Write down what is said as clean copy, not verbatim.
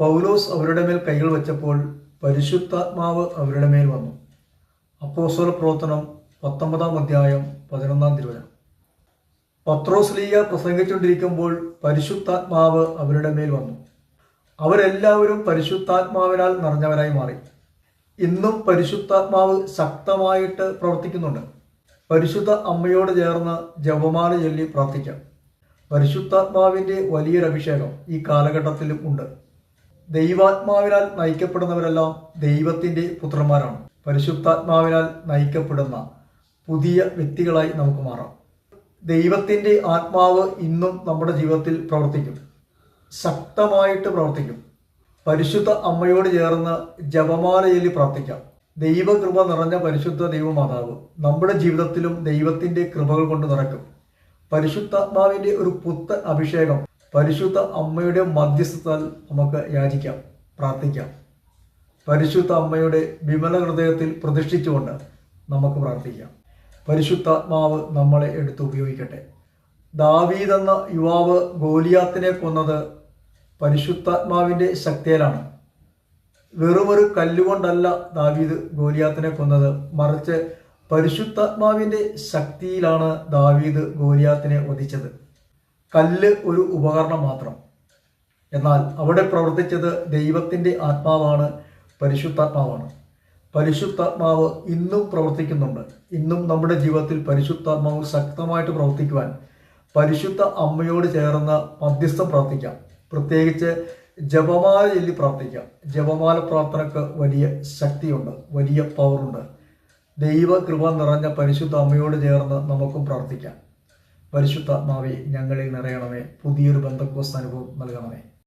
പൗലോസ് അവരുടെ മേൽ കൈകൾ വെച്ചപ്പോൾ പരിശുദ്ധാത്മാവ് അവരുടെ മേൽ വന്നു. അപ്പോസ്തല പ്രവർത്തനം 19-ാം അധ്യായം 11-ാം തിരുവചനം. പത്രോസ് ലീഗ പ്രസംഗിച്ചുകൊണ്ടിരിക്കുമ്പോൾ പരിശുദ്ധാത്മാവ് അവരുടെ മേൽ വന്നു. അവരെല്ലാവരും പരിശുദ്ധാത്മാവിനാൽ നിറഞ്ഞവരായി മാറി. ഇന്നും പരിശുദ്ധാത്മാവ് ശക്തമായിട്ട് പ്രവർത്തിക്കുന്നുണ്ട്. പരിശുദ്ധ അമ്മയോട് ചേർന്ന് ജപമാല ചൊല്ലി പ്രാർത്ഥിക്കാം. പരിശുദ്ധാത്മാവിൻ്റെ വലിയൊരു അഭിഷേകം ഈ കാലഘട്ടത്തിലും ഉണ്ട്. ദൈവാത്മാവിനാൽ നയിക്കപ്പെടുന്നവരെല്ലാം ദൈവത്തിൻ്റെ പുത്രന്മാരാണ്. പരിശുദ്ധാത്മാവിനാൽ നയിക്കപ്പെടുന്ന പുതിയ വ്യക്തികളായി നമുക്ക് മാറാം. ദൈവത്തിൻ്റെ ആത്മാവ് ഇന്നും നമ്മുടെ ജീവിതത്തിൽ പ്രവർത്തിക്കും, ശക്തമായിട്ട് പ്രവർത്തിക്കും. പരിശുദ്ധ അമ്മയോട് ചേർന്ന് ജപമാല ചൊല്ലി പ്രാർത്ഥിക്കാം. ദൈവകൃപ നിറഞ്ഞ പരിശുദ്ധ ദൈവമാതാവ് നമ്മുടെ ജീവിതത്തിലും ദൈവത്തിൻ്റെ കൃപകൾ കൊണ്ട് നിറയ്ക്കും. പരിശുദ്ധാത്മാവിൻ്റെ ഒരു പുത്തൻ അഭിഷേകം പരിശുദ്ധ അമ്മയുടെ മധ്യസ്ഥത്താൽ നമുക്ക് യാചിക്കാം, പ്രാർത്ഥിക്കാം. പരിശുദ്ധ അമ്മയുടെ വിമല ഹൃദയത്തിൽ പ്രതിഷ്ഠിച്ചുകൊണ്ട് നമുക്ക് പ്രാർത്ഥിക്കാം. പരിശുദ്ധാത്മാവ് നമ്മളെ എടുത്ത് ഉപയോഗിക്കട്ടെ. ദാവീദ് എന്ന യുവാവ് ഗോലിയാത്തിനെ കൊന്നത് പരിശുദ്ധാത്മാവിൻ്റെ ശക്തിയിലാണ്. വെറുമൊരു കല്ലുകൊണ്ടല്ല ദാവീദ് ഗോലിയാത്തിനെ കൊന്നത്, മറിച്ച് പരിശുദ്ധാത്മാവിൻ്റെ ശക്തിയിലാണ് ദാവീദ് ഗോലിയാത്തിനെ വധിച്ചത്. കല്ല് ഒരു ഉപകരണം മാത്രം. എന്നാൽ അവിടെ പ്രവർത്തിച്ചത് ദൈവത്തിൻ്റെ ആത്മാവാണ്, പരിശുദ്ധാത്മാവാണ്. പരിശുദ്ധാത്മാവ് ഇന്നും പ്രവർത്തിക്കുന്നുണ്ട്. ഇന്നും നമ്മുടെ ജീവിതത്തിൽ പരിശുദ്ധാത്മാവ് ശക്തമായിട്ട് പ്രവർത്തിക്കുവാൻ പരിശുദ്ധ അമ്മയോട് ചേർന്ന് മധ്യസ്ഥം പ്രാർത്ഥിക്കാം. പ്രത്യേകിച്ച് ജപമാല ചൊല്ലി പ്രാർത്ഥിക്കാം. ജപമാല പ്രാർത്ഥനയ്ക്ക് വലിയ ശക്തിയുണ്ട്, വലിയ പവറുണ്ട്. ദൈവകൃപ നിറഞ്ഞ പരിശുദ്ധ അമ്മയോട് ചേർന്ന് നമുക്കും പ്രാർത്ഥിക്കാം. പരിശുദ്ധാത്മാവേ, ഞങ്ങളിൽ നിറയണമേ. പുതിയൊരു പെന്തക്കോസ്ത് അനുഭവം നൽകണമേ.